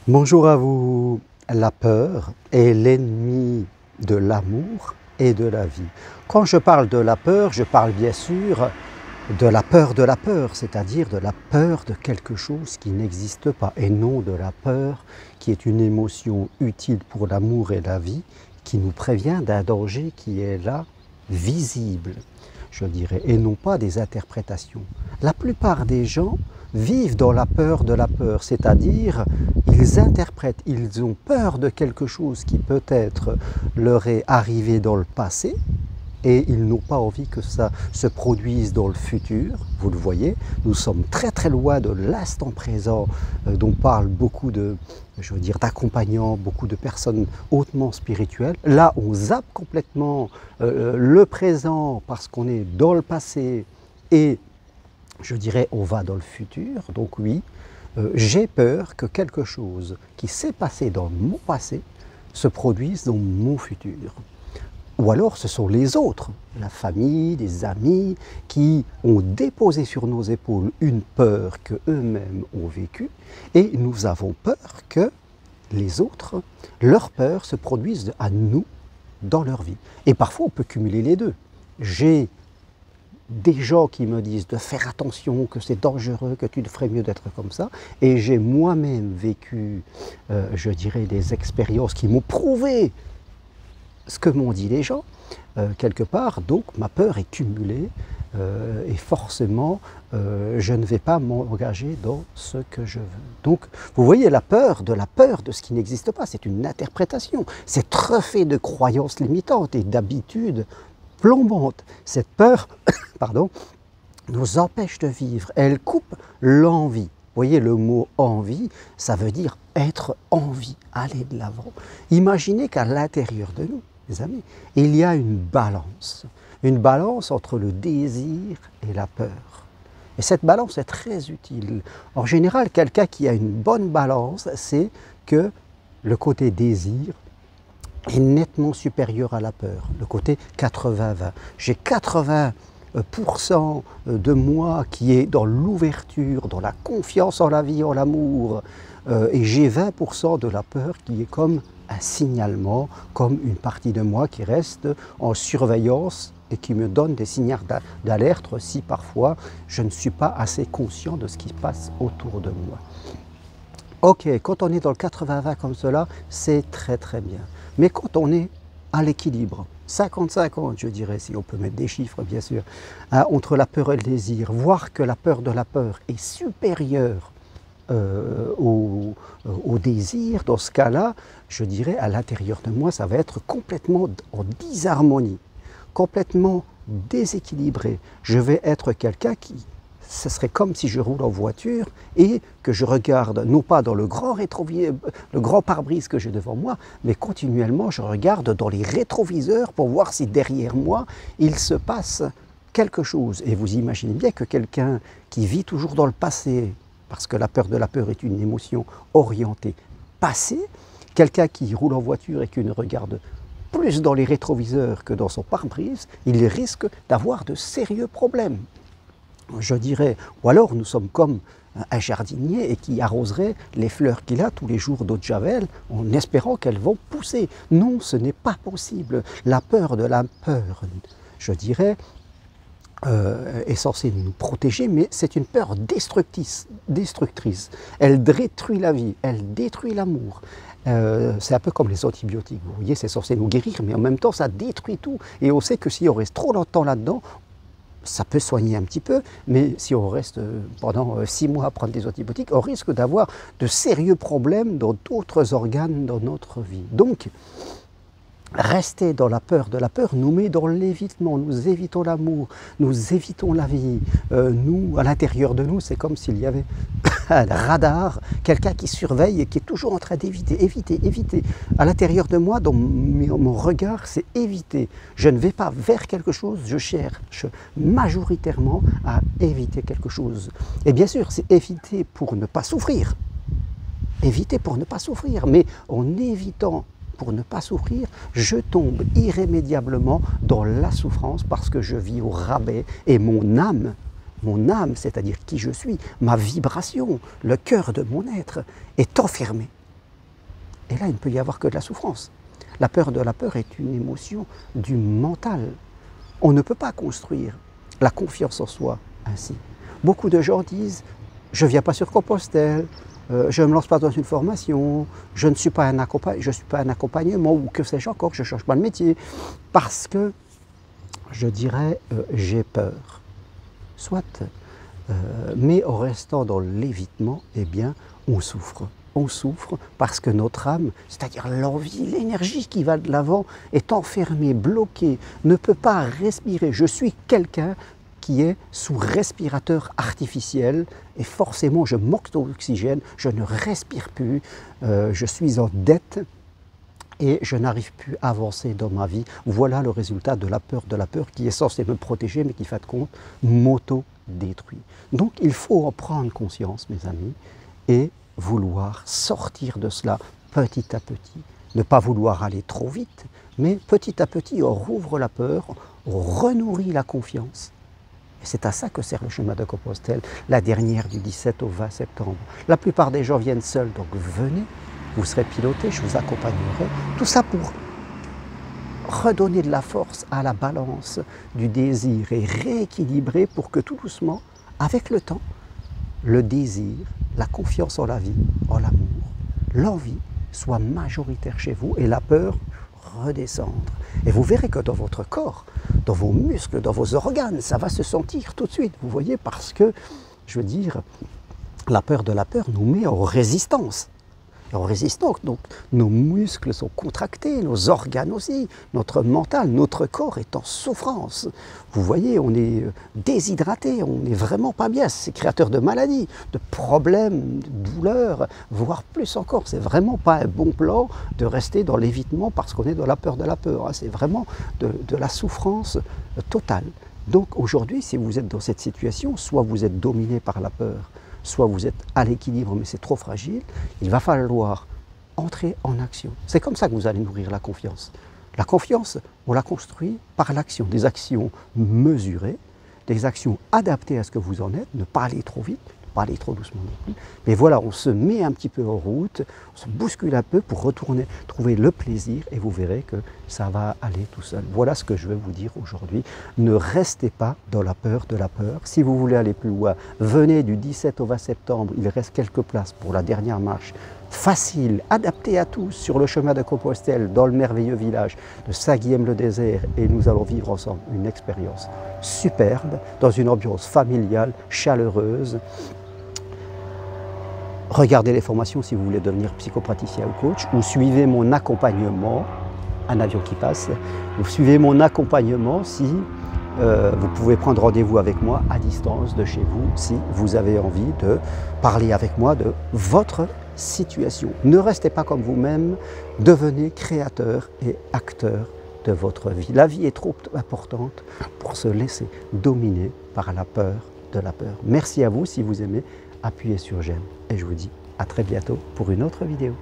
Bonjour à vous. La peur est l'ennemi de l'amour et de la vie. Quand je parle de la peur, je parle bien sûr de la peur, c'est-à-dire de la peur de quelque chose qui n'existe pas, et non de la peur qui est une émotion utile pour l'amour et la vie, qui nous prévient d'un danger qui est là, visible, je dirais, et non pas des interprétations. La plupart des gens vivent dans la peur de la peur, c'est-à-dire ils interprètent, ils ont peur de quelque chose qui peut-être leur est arrivé dans le passé, et ils n'ont pas envie que ça se produise dans le futur. Vous le voyez, nous sommes très très loin de l'instant présent dont parlent beaucoup d'accompagnants, beaucoup de personnes hautement spirituelles. Là, on zappe complètement le présent parce qu'on est dans le passé et, je dirais, on va dans le futur. Donc oui, j'ai peur que quelque chose qui s'est passé dans mon passé se produise dans mon futur. Ou alors ce sont les autres, la famille, des amis, qui ont déposé sur nos épaules une peur qu'eux-mêmes ont vécue, et nous avons peur que les autres, leur peur se produise à nous dans leur vie. Et parfois on peut cumuler les deux. J'ai des gens qui me disent de faire attention, que c'est dangereux, que tu ferais mieux d'être comme ça, et j'ai moi-même vécu, je dirais, des expériences qui m'ont prouvé ce que m'ont dit les gens, quelque part, donc ma peur est cumulée et forcément je ne vais pas m'engager dans ce que je veux. Donc vous voyez la peur de ce qui n'existe pas, c'est une interprétation, c'est refait de croyances limitantes et d'habitudes plombantes. Cette peur, pardon, nous empêche de vivre, elle coupe l'envie. Vous voyez, le mot « envie », ça veut dire être en vie, aller de l'avant. Imaginez qu'à l'intérieur de nous, les amis, il y a une balance entre le désir et la peur. Et cette balance est très utile. En général, quelqu'un qui a une bonne balance, c'est que le côté désir est nettement supérieur à la peur, le côté 80-20. J'ai 80% de moi qui est dans l'ouverture, dans la confiance en la vie, en l'amour, et j'ai 20% de la peur qui est comme un signalement, comme une partie de moi qui reste en surveillance et qui me donne des signaux d'alerte si parfois je ne suis pas assez conscient de ce qui se passe autour de moi. Ok, quand on est dans le 80-20 comme cela, c'est très très bien. Mais quand on est à l'équilibre, 50-50 je dirais, si on peut mettre des chiffres bien sûr, hein, entre la peur et le désir, voir que la peur de la peur est supérieure au désir, dans ce cas-là, je dirais à l'intérieur de moi, ça va être complètement en disharmonie, complètement déséquilibré. Je vais être quelqu'un qui, ce serait comme si je roule en voiture et que je regarde, non pas dans le grand le grand pare-brise que j'ai devant moi, mais continuellement je regarde dans les rétroviseurs pour voir si derrière moi il se passe quelque chose. Et vous imaginez bien que quelqu'un qui vit toujours dans le passé, parce que la peur de la peur est une émotion orientée passé, quelqu'un qui roule en voiture et qui ne regarde plus dans les rétroviseurs que dans son pare-brise, il risque d'avoir de sérieux problèmes. Je dirais, ou alors nous sommes comme un jardinier et qui arroserait les fleurs qu'il a tous les jours d'eau de javel en espérant qu'elles vont pousser. Non, ce n'est pas possible. La peur de la peur, je dirais, est censée nous protéger, mais c'est une peur destructrice. Elle détruit la vie, elle détruit l'amour. C'est un peu comme les antibiotiques, vous voyez, c'est censé nous guérir, mais en même temps ça détruit tout. Et on sait que si on reste trop longtemps là-dedans, ça peut soigner un petit peu, mais si on reste pendant 6 mois à prendre des antibiotiques, on risque d'avoir de sérieux problèmes dans d'autres organes dans notre vie. Donc, rester dans la peur de la peur nous met dans l'évitement, nous évitons l'amour, nous évitons la vie. Nous, à l'intérieur de nous, c'est comme s'il y avait un radar, quelqu'un qui surveille et qui est toujours en train d'éviter, éviter. À l'intérieur de moi, dans mon regard, c'est éviter. Je ne vais pas vers quelque chose, je cherche majoritairement à éviter quelque chose. Et bien sûr, c'est éviter pour ne pas souffrir. Éviter pour ne pas souffrir, mais en évitant pour ne pas souffrir, je tombe irrémédiablement dans la souffrance parce que je vis au rabais et mon âme, c'est-à-dire qui je suis, ma vibration, le cœur de mon être, est enfermé. Et là, il ne peut y avoir que de la souffrance. La peur de la peur est une émotion du mental. On ne peut pas construire la confiance en soi ainsi. Beaucoup de gens disent « je ne viens pas sur Compostelle, je ne me lance pas dans une formation, je ne suis pas un accompagnement ou que sais-je encore, je ne change pas de métier parce que, je dirais, j'ai peur. » Soit, mais en restant dans l'évitement, eh bien, on souffre. On souffre parce que notre âme, c'est-à-dire l'envie, l'énergie qui va de l'avant, est enfermée, bloquée, ne peut pas respirer. Je suis quelqu'un qui est sous respirateur artificiel et forcément je manque d'oxygène, je ne respire plus, je suis en dette et je n'arrive plus à avancer dans ma vie. Voilà le résultat de la peur qui est censée me protéger mais qui, fin de compte, m'auto-détruit. Donc il faut en prendre conscience, mes amis, et vouloir sortir de cela petit à petit. Ne pas vouloir aller trop vite, mais petit à petit, on rouvre la peur, on renourrit la confiance. Et c'est à ça que sert le chemin de Compostelle, la dernière du 17 au 20 septembre. La plupart des gens viennent seuls, donc venez, vous serez pilotés, je vous accompagnerai. Tout ça pour redonner de la force à la balance du désir et rééquilibrer pour que tout doucement, avec le temps, le désir, la confiance en la vie, en l'amour, l'envie soit majoritaire chez vous et la peur redescendre. Et vous verrez que dans votre corps, dans vos muscles, dans vos organes, ça va se sentir tout de suite. Vous voyez, parce que, je veux dire, la peur de la peur nous met en résistance. En résistance, donc nos muscles sont contractés, nos organes aussi, notre mental, notre corps est en souffrance. Vous voyez, on est déshydraté, on n'est vraiment pas bien. C'est créateur de maladies, de problèmes, de douleurs, voire plus encore. C'est vraiment pas un bon plan de rester dans l'évitement parce qu'on est dans la peur de la peur. C'est vraiment de la souffrance totale. Donc aujourd'hui, si vous êtes dans cette situation, soit vous êtes dominé par la peur, soit vous êtes à l'équilibre, mais c'est trop fragile, il va falloir entrer en action. C'est comme ça que vous allez nourrir la confiance. La confiance, on la construit par l'action, des actions mesurées, des actions adaptées à ce que vous en êtes, ne pas aller trop vite, ne pas aller trop doucement non plus. Mais voilà, on se met un petit peu en route, on se bouscule un peu pour retourner, trouver le plaisir, et vous verrez que ça va aller tout seul. Voilà ce que je veux vous dire aujourd'hui. Ne restez pas dans la peur de la peur. Si vous voulez aller plus loin, venez du 17 au 20 septembre, il reste quelques places pour la dernière marche. Facile, adapté à tous, sur le chemin de Compostelle, dans le merveilleux village de Saint-Guilhem-le-Désert, et nous allons vivre ensemble une expérience superbe, dans une ambiance familiale, chaleureuse. Regardez les formations si vous voulez devenir psychopraticien ou coach, ou suivez mon accompagnement, un avion qui passe, vous suivez mon accompagnement si vous pouvez prendre rendez-vous avec moi à distance de chez vous, si vous avez envie de parler avec moi de votre situation. Ne restez pas comme vous-même, devenez créateur et acteur de votre vie. La vie est trop importante pour se laisser dominer par la peur de la peur. Merci à vous. Si vous aimez, appuyez sur j'aime et je vous dis à très bientôt pour une autre vidéo.